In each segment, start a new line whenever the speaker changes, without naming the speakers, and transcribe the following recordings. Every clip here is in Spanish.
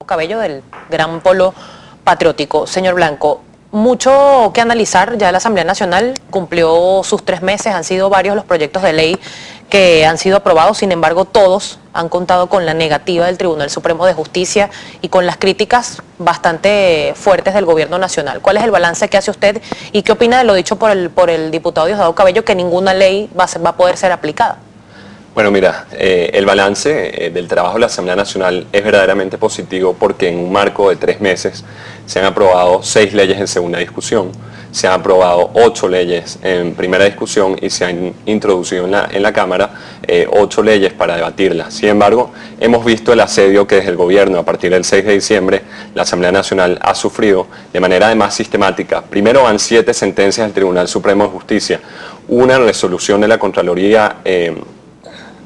Cabello del Gran Polo Patriótico. Señor Blanco, mucho que analizar. Ya la Asamblea Nacional cumplió sus 3 meses, han sido varios los proyectos de ley que han sido aprobados, sin embargo todos han contado con la negativa del Tribunal Supremo de Justicia y con las críticas bastante fuertes del Gobierno Nacional. ¿Cuál es el balance que hace usted y qué opina de lo dicho por el diputado Diosdado Cabello, que ninguna ley va a poder ser aplicada?
Bueno, mira, el balance del trabajo de la Asamblea Nacional es verdaderamente positivo porque en un marco de 3 meses se han aprobado 6 leyes en segunda discusión, se han aprobado 8 leyes en primera discusión y se han introducido en la Cámara 8 leyes para debatirlas. Sin embargo, hemos visto el asedio que desde el gobierno a partir del 6 de diciembre la Asamblea Nacional ha sufrido de manera además sistemática. Primero van 7 sentencias del Tribunal Supremo de Justicia, una resolución de la Contraloría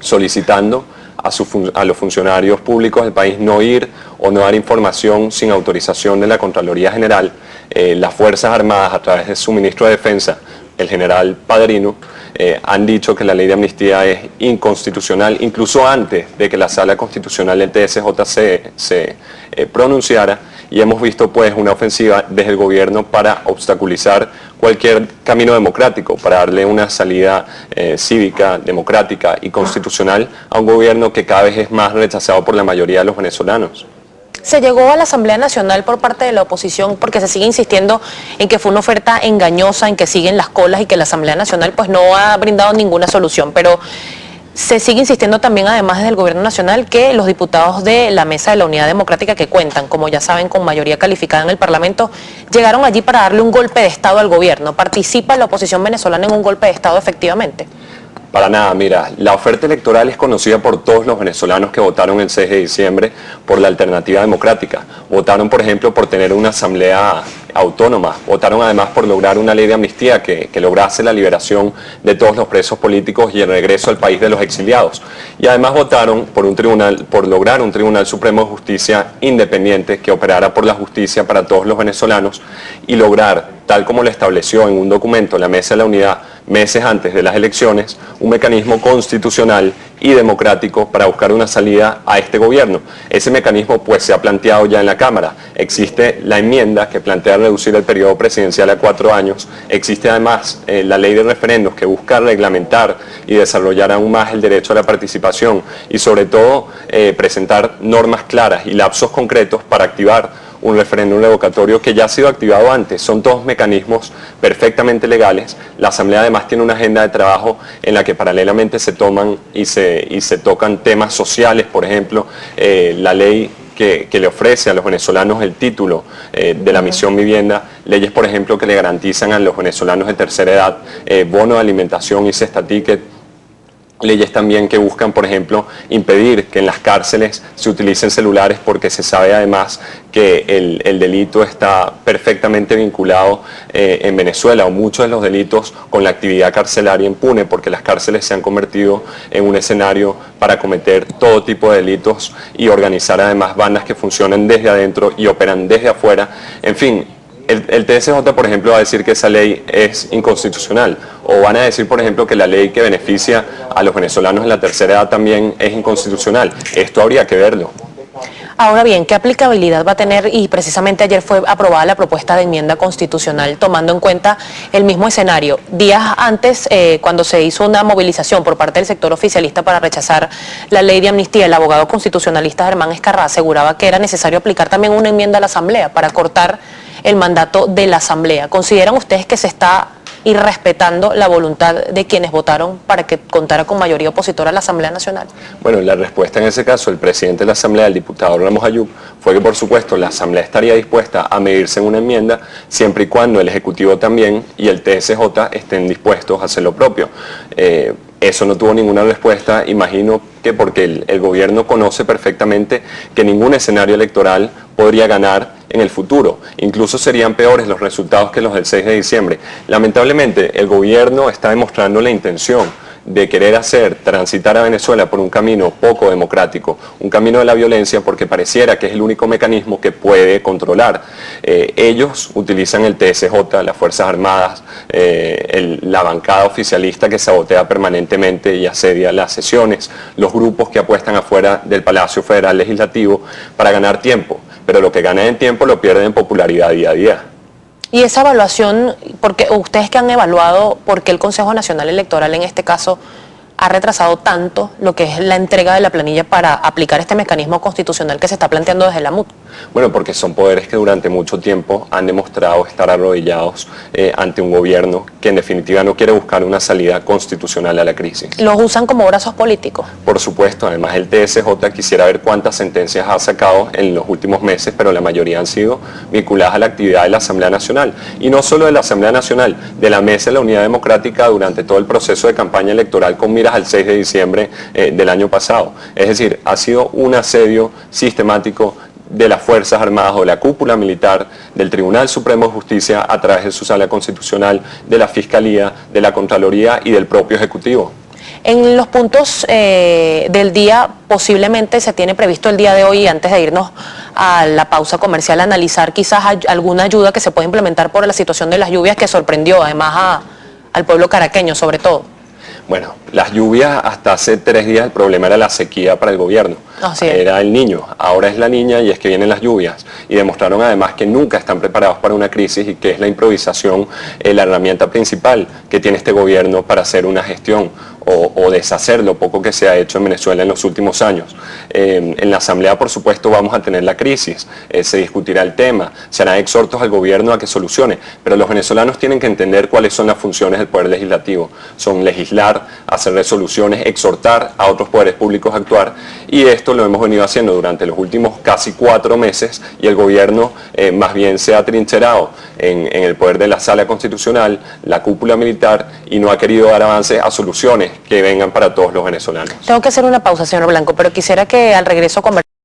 solicitando a los funcionarios públicos del país no ir o no dar información sin autorización de la Contraloría General. Las Fuerzas Armadas, a través de su ministro de Defensa, el general Padrino, han dicho que la ley de amnistía es inconstitucional, incluso antes de que la Sala Constitucional del TSJ se pronunciara, y hemos visto pues una ofensiva desde el gobierno para obstaculizar cualquier camino democrático, para darle una salida cívica, democrática y constitucional a un gobierno que cada vez es más rechazado por la mayoría de los venezolanos.
Se llegó a la Asamblea Nacional por parte de la oposición porque se sigue insistiendo en que fue una oferta engañosa, en que siguen las colas y que la Asamblea Nacional pues no ha brindado ninguna solución, pero se sigue insistiendo también, además desde el Gobierno Nacional, que los diputados de la Mesa de la Unidad Democrática, que cuentan, como ya saben, con mayoría calificada en el Parlamento, llegaron allí para darle un golpe de Estado al gobierno. ¿Participa la oposición venezolana en un golpe de Estado efectivamente?
Para nada, mira, la oferta electoral es conocida por todos los venezolanos que votaron el 6 de diciembre por la alternativa democrática. Votaron, por ejemplo, por tener una asamblea autónoma, votaron además por lograr una ley de amnistía que lograse la liberación de todos los presos políticos y el regreso al país de los exiliados. Y además votaron por lograr un Tribunal Supremo de Justicia independiente que operara por la justicia para todos los venezolanos y lograr, tal como lo estableció en un documento la Mesa de la Unidad meses antes de las elecciones, un mecanismo constitucional y democrático para buscar una salida a este gobierno. Ese mecanismo pues se ha planteado ya en la Cámara. Existe la enmienda que plantea reducir el periodo presidencial a 4 años. Existe además la ley de referendos que busca reglamentar y desarrollar aún más el derecho a la participación y sobre todo presentar normas claras y lapsos concretos para activar un referéndum revocatorio que ya ha sido activado antes. Son todos mecanismos perfectamente legales. La Asamblea además tiene una agenda de trabajo en la que paralelamente se toman y se tocan temas sociales, por ejemplo, la ley que le ofrece a los venezolanos el título de la misión vivienda, leyes, por ejemplo, que le garantizan a los venezolanos de tercera edad bono de alimentación y cesta ticket, leyes también que buscan, por ejemplo, impedir que en las cárceles se utilicen celulares porque se sabe además que el delito está perfectamente vinculado en Venezuela, o muchos de los delitos, con la actividad carcelaria impune, porque las cárceles se han convertido en un escenario para cometer todo tipo de delitos y organizar además bandas que funcionan desde adentro y operan desde afuera. En fin, el TSJ, por ejemplo, va a decir que esa ley es inconstitucional, o van a decir, por ejemplo, que la ley que beneficia a los venezolanos de la tercera edad también es inconstitucional. Esto habría que verlo.
Ahora bien, ¿qué aplicabilidad va a tener? Y precisamente ayer fue aprobada la propuesta de enmienda constitucional, tomando en cuenta el mismo escenario. Días antes, cuando se hizo una movilización por parte del sector oficialista para rechazar la ley de amnistía, el abogado constitucionalista Germán Escarrá aseguraba que era necesario aplicar también una enmienda a la Asamblea para cortar el mandato de la Asamblea. ¿Consideran ustedes que se está irrespetando la voluntad de quienes votaron para que contara con mayoría opositora a la Asamblea Nacional?
Bueno, la respuesta en ese caso, el presidente de la Asamblea, el diputado Ramos Ayub, fue que por supuesto la Asamblea estaría dispuesta a medirse en una enmienda siempre y cuando el Ejecutivo también y el TSJ estén dispuestos a hacer lo propio. Eso no tuvo ninguna respuesta, imagino que porque el gobierno conoce perfectamente que ningún escenario electoral podría ganar en el futuro. Incluso serían peores los resultados que los del 6 de diciembre. Lamentablemente, el gobierno está demostrando la intención de querer hacer transitar a Venezuela por un camino poco democrático, un camino de la violencia, porque pareciera que es el único mecanismo que puede controlar. Ellos utilizan el TSJ, las Fuerzas Armadas, la bancada oficialista que sabotea permanentemente y asedia las sesiones, los grupos que apuestan afuera del Palacio Federal Legislativo para ganar tiempo, pero lo que ganan en tiempo lo pierden en popularidad día a día.
Y esa evaluación, porque ustedes que han evaluado por qué el Consejo Nacional Electoral en este caso ha retrasado tanto lo que es la entrega de la planilla para aplicar este mecanismo constitucional que se está planteando desde la MUT.
Bueno, porque son poderes que durante mucho tiempo han demostrado estar arrodillados ante un gobierno que en definitiva no quiere buscar una salida constitucional a la crisis.
¿Los usan como brazos políticos?
Por supuesto, además el TSJ quisiera ver cuántas sentencias ha sacado en los últimos meses, pero la mayoría han sido vinculadas a la actividad de la Asamblea Nacional. Y no solo de la Asamblea Nacional, de la Mesa de la Unidad Democrática durante todo el proceso de campaña electoral con miras al 6 de diciembre del año pasado. Es decir, ha sido un asedio sistemático de las Fuerzas Armadas o de la cúpula militar, del Tribunal Supremo de Justicia a través de su sala constitucional, de la Fiscalía, de la Contraloría y del propio Ejecutivo.
En los puntos del día, posiblemente se tiene previsto el día de hoy, antes de irnos a la pausa comercial, analizar quizás alguna ayuda que se pueda implementar por la situación de las lluvias que sorprendió además al pueblo caraqueño sobre todo.
Bueno, las lluvias hasta hace 3 días el problema era la sequía para el gobierno.
Así es.
Era el niño, ahora es la niña y es que vienen las lluvias. Y demostraron además que nunca están preparados para una crisis y que es la improvisación la herramienta principal que tiene este gobierno para hacer una gestión o deshacer lo poco que se ha hecho en Venezuela en los últimos años. En la Asamblea, por supuesto, vamos a tener la crisis, se discutirá el tema, se harán exhortos al gobierno a que solucione, pero los venezolanos tienen que entender cuáles son las funciones del Poder Legislativo. Son legislar, hacer resoluciones, exhortar a otros poderes públicos a actuar, y esto lo hemos venido haciendo durante los últimos casi 4 meses, y el gobierno más bien se ha atrincherado en el poder de la Sala Constitucional, la cúpula militar, y no ha querido dar avances a soluciones que vengan para todos los venezolanos.
Tengo que hacer una pausa, señor Blanco, pero quisiera que al regreso conversemos